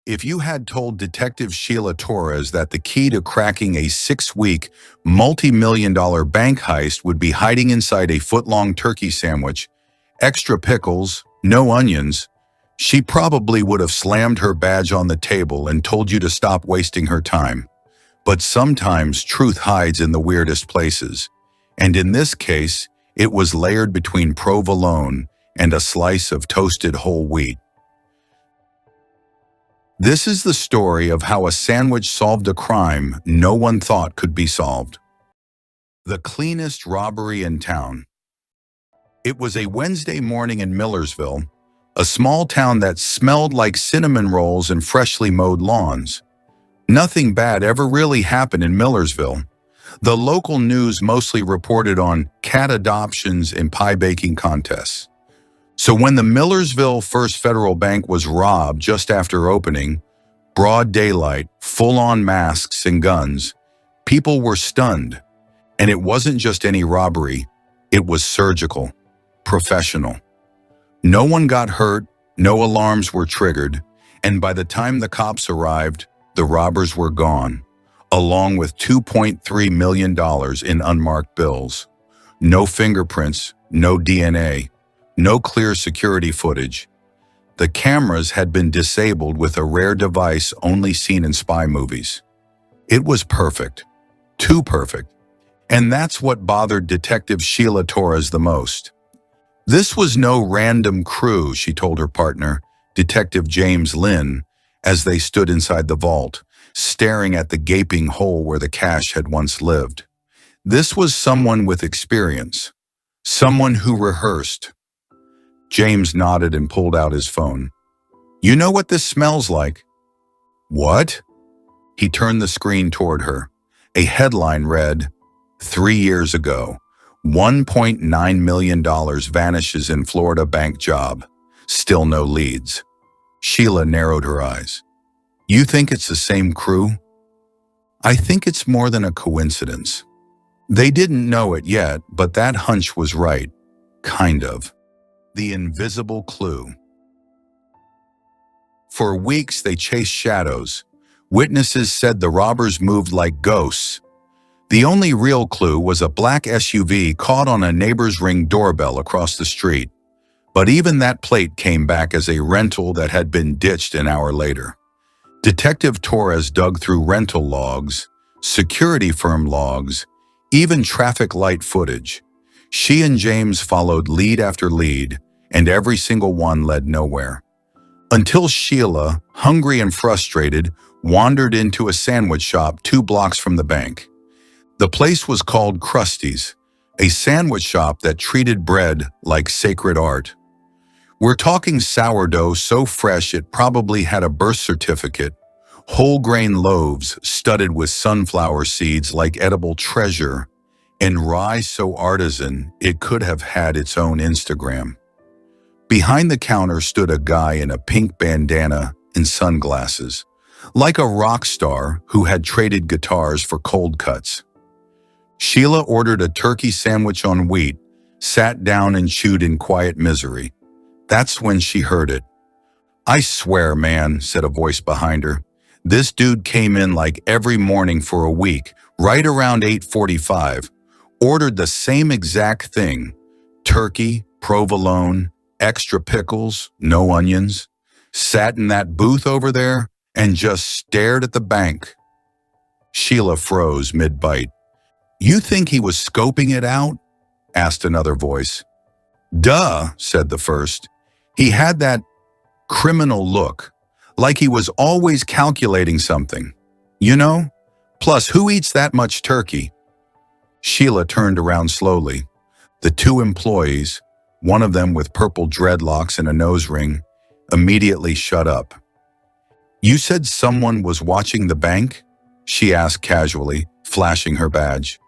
If you had told Detective Sheila Torres that the key to cracking a 6-week, multi-million-dollar bank heist would be hiding inside a foot-long turkey sandwich, extra pickles, no onions, she probably would have slammed her badge on the table and told you to stop wasting her time. But sometimes truth hides in the weirdest places. And in this case, it was layered between provolone and a slice of toasted whole wheat. This is the story of how a sandwich solved a crime no one thought could be solved. The cleanest robbery in town. It was a Wednesday morning in Millersville, a small town that smelled like cinnamon rolls and freshly mowed lawns. Nothing bad ever really happened in Millersville. The local news mostly reported on cat adoptions and pie baking contests. So when the Millersville First Federal Bank was robbed just after opening, broad daylight, full-on masks and guns, people were stunned. And it wasn't just any robbery, it was surgical, professional. No one got hurt, no alarms were triggered, and by the time the cops arrived, the robbers were gone, along with $2.3 million in unmarked bills. No fingerprints, no DNA. No clear security footage. The cameras had been disabled with a rare device only seen in spy movies. It was perfect. Too perfect. And that's what bothered Detective Sheila Torres the most. This was no random crew, she told her partner, Detective James Lynn, as they stood inside the vault, staring at the gaping hole where the cash had once lived. This was someone with experience. Someone who rehearsed. James nodded and pulled out his phone. You know what this smells like? What? He turned the screen toward her. A headline read, 3 years ago, $1.9 million vanishes in Florida bank job. Still no leads. Sheila narrowed her eyes. You think it's the same crew? I think it's more than a coincidence. They didn't know it yet, but that hunch was right. Kind of. The invisible clue. For weeks they chased shadows. Witnesses said the robbers moved like ghosts. The only real clue was a black SUV caught on a neighbor's Ring doorbell across the street. But even that plate came back as a rental that had been ditched an hour later. Detective Torres dug through rental logs, security firm logs, even traffic light footage. She and James followed lead after lead, and every single one led nowhere. Until Sheila, hungry and frustrated, wandered into a sandwich shop 2 blocks from the bank. The place was called Krusty's, a sandwich shop that treated bread like sacred art. We're talking sourdough so fresh it probably had a birth certificate, whole grain loaves studded with sunflower seeds like edible treasure, and rye so artisan it could have had its own Instagram. Behind the counter stood a guy in a pink bandana and sunglasses, like a rock star who had traded guitars for cold cuts. Sheila ordered a turkey sandwich on wheat, sat down and chewed in quiet misery. That's when she heard it. I swear, man, said a voice behind her. This dude came in like every morning for a week, right around 8:45, ordered the same exact thing, turkey, provolone, extra pickles, no onions, sat in that booth over there and just stared at the bank. Sheila froze mid-bite. You think he was scoping it out? Asked another voice. Duh, said the first. He had that criminal look, like he was always calculating something. You know? Plus, who eats that much turkey? Sheila turned around slowly. The 2 employees, one of them with purple dreadlocks and a nose ring, immediately shut up. You said someone was watching the bank? She asked casually, flashing her badge.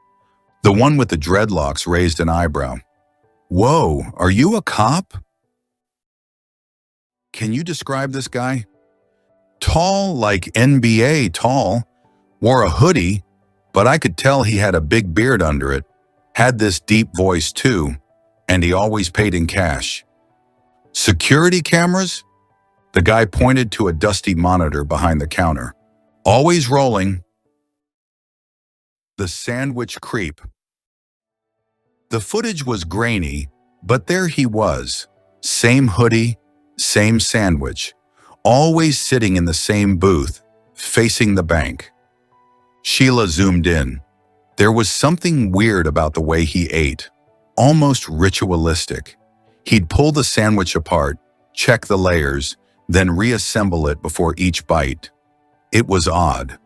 The one with the dreadlocks raised an eyebrow. Whoa, are you a cop? Can you describe this guy? Tall like NBA tall, wore a hoodie, but I could tell he had a big beard under it, had this deep voice too, and he always paid in cash. Security cameras? The guy pointed to a dusty monitor behind the counter. Always rolling. The sandwich creep. The footage was grainy, but there he was. Same hoodie, same sandwich. Always sitting in the same booth, facing the bank. Sheila zoomed in. There was something weird about the way he ate, almost ritualistic. He'd pull the sandwich apart, check the layers, then reassemble it before each bite. It was odd.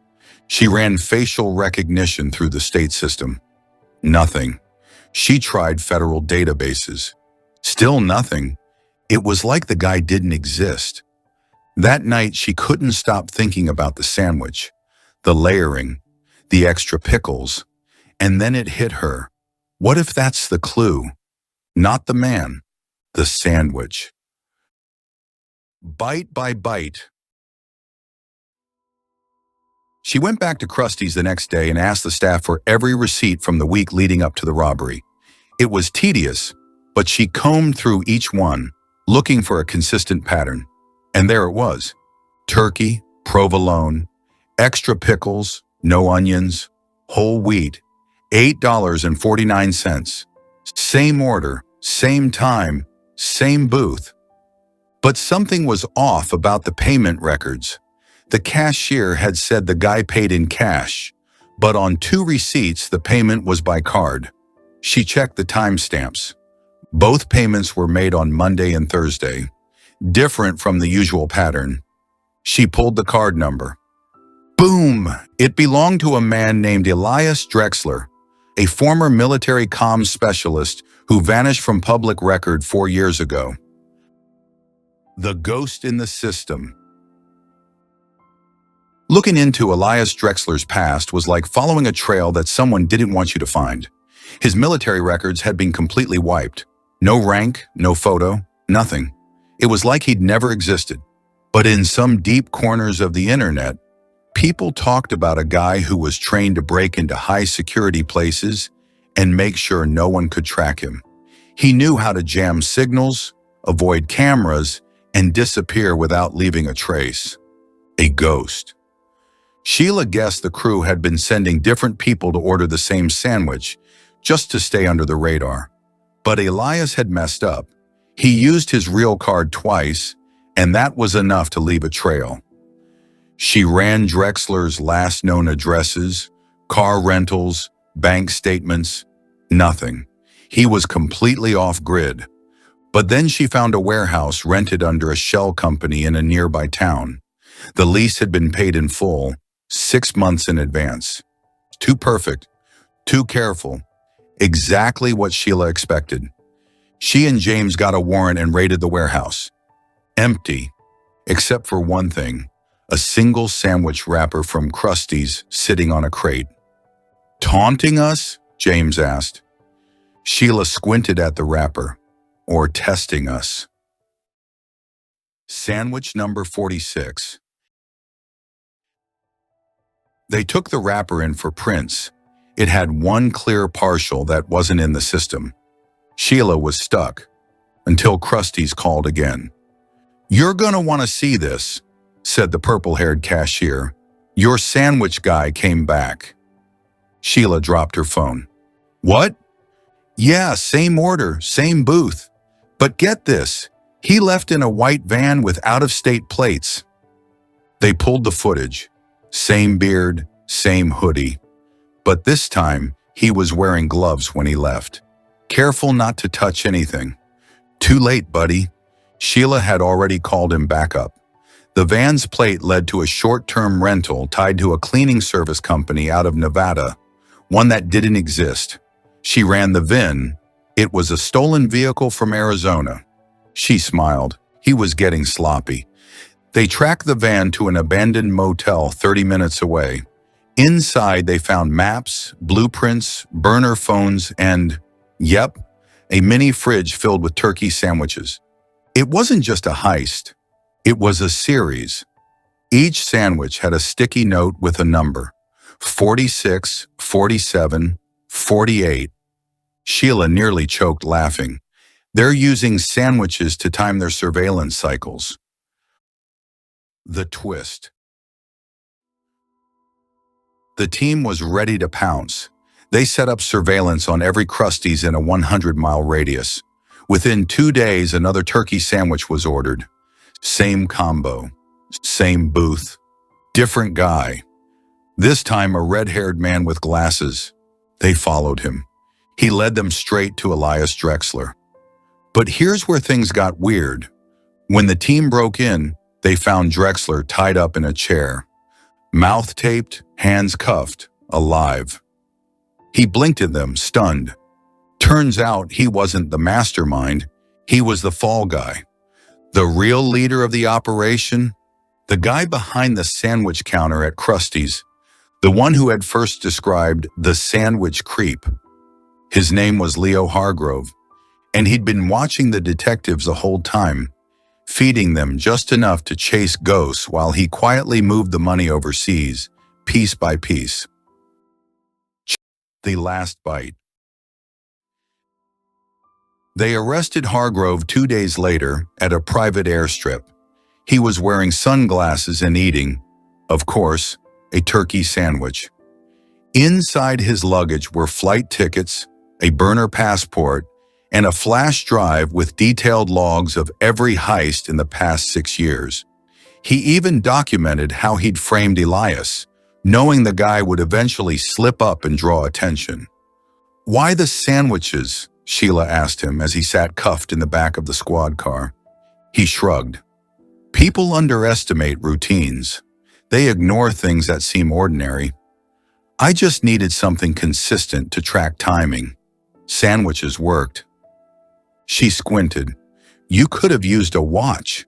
She ran facial recognition through the state system. Nothing. She tried federal databases. Still nothing. It was like the guy didn't exist. That night, she couldn't stop thinking about the sandwich, the layering, the extra pickles, and then it hit her. What if that's the clue? Not the man, the sandwich. Bite by bite. She went back to Krusty's the next day and asked the staff for every receipt from the week leading up to the robbery. It was tedious, but she combed through each one, looking for a consistent pattern. And there it was. Turkey, provolone, extra pickles, no onions, whole wheat, $8.49. Same order, same time, same booth. But something was off about the payment records. The cashier had said the guy paid in cash, but on 2 receipts the payment was by card. She checked the timestamps. Both payments were made on Monday and Thursday, different from the usual pattern. She pulled the card number. Boom! It belonged to a man named Elias Drexler, a former military comms specialist who vanished from public record 4 years ago. The ghost in the system. Looking into Elias Drexler's past was like following a trail that someone didn't want you to find. His military records had been completely wiped. No rank, no photo, nothing. It was like he'd never existed. But in some deep corners of the internet, people talked about a guy who was trained to break into high-security places and make sure no one could track him. He knew how to jam signals, avoid cameras, and disappear without leaving a trace. A ghost. Sheila guessed the crew had been sending different people to order the same sandwich, just to stay under the radar. But Elias had messed up. He used his real card twice, and that was enough to leave a trail. She ran Drexler's last known addresses, car rentals, bank statements, nothing. He was completely off-grid. But then she found a warehouse rented under a shell company in a nearby town. The lease had been paid in full, 6 months in advance. Too perfect, too careful, exactly what Sheila expected. She and James got a warrant and raided the warehouse. Empty, except for one thing, a single sandwich wrapper from Krusty's sitting on a crate. Taunting us? James asked. Sheila squinted at the wrapper. Or testing us. Sandwich number 46. They took the wrapper in for prints. It had one clear partial that wasn't in the system. Sheila was stuck, until Krusty's called again. "You're gonna want to see this," said the purple-haired cashier. "Your sandwich guy came back." Sheila dropped her phone. "What?" "Yeah, same order, same booth. But get this, he left in a white van with out-of-state plates." They pulled the footage. Same beard, same hoodie. But this time, he was wearing gloves when he left. Careful not to touch anything. Too late, buddy. Sheila had already called him back up. The van's plate led to a short-term rental tied to a cleaning service company out of Nevada, one that didn't exist. She ran the VIN. It was a stolen vehicle from Arizona. She smiled. He was getting sloppy. They tracked the van to an abandoned motel 30 minutes away. Inside, they found maps, blueprints, burner phones, and, yep, a mini fridge filled with turkey sandwiches. It wasn't just a heist. It was a series. Each sandwich had a sticky note with a number. 46, 47, 48. Sheila nearly choked laughing. They're using sandwiches to time their surveillance cycles. The twist. The team was ready to pounce. They set up surveillance on every Krusty's in a 100-mile radius. Within 2 days, another turkey sandwich was ordered. Same combo, same booth, different guy. This time a red-haired man with glasses. They followed him. He led them straight to Elias Drexler. But here's where things got weird. When the team broke in, they found Drexler tied up in a chair. Mouth taped, hands cuffed, alive. He blinked at them, stunned. Turns out he wasn't the mastermind, he was the fall guy. The real leader of the operation? The guy behind the sandwich counter at Krusty's. The one who had first described the sandwich creep. His name was Leo Hargrove, and he'd been watching the detectives the whole time, feeding them just enough to chase ghosts while he quietly moved the money overseas, piece by piece. The last bite. They arrested Hargrove 2 days later at a private airstrip. He was wearing sunglasses and eating, of course, a turkey sandwich. Inside his luggage were flight tickets, a burner passport, and a flash drive with detailed logs of every heist in the past 6 years. He even documented how he'd framed Elias, knowing the guy would eventually slip up and draw attention. "Why the sandwiches?" Sheila asked him as he sat cuffed in the back of the squad car. He shrugged. "People underestimate routines. They ignore things that seem ordinary. I just needed something consistent to track timing. Sandwiches worked." She squinted. "You could have used a watch."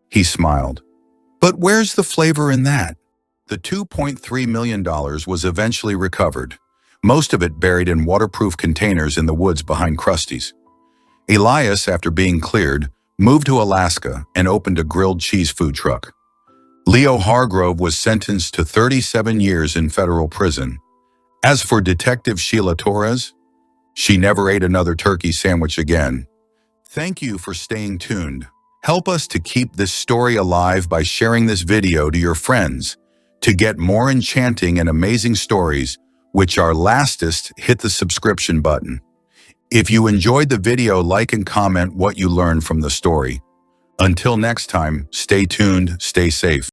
He smiled. "But where's the flavor in that?" The $2.3 million was eventually recovered, most of it buried in waterproof containers in the woods behind Krusty's. Elias, after being cleared, moved to Alaska and opened a grilled cheese food truck. Leo Hargrove was sentenced to 37 years in federal prison. As for Detective Sheila Torres, she never ate another turkey sandwich again. Thank you for staying tuned. Help us to keep this story alive by sharing this video to your friends. To get more enchanting and amazing stories, which are lastest, hit the subscription button. If you enjoyed the video, like and comment what you learned from the story. Until next time, stay tuned, stay safe.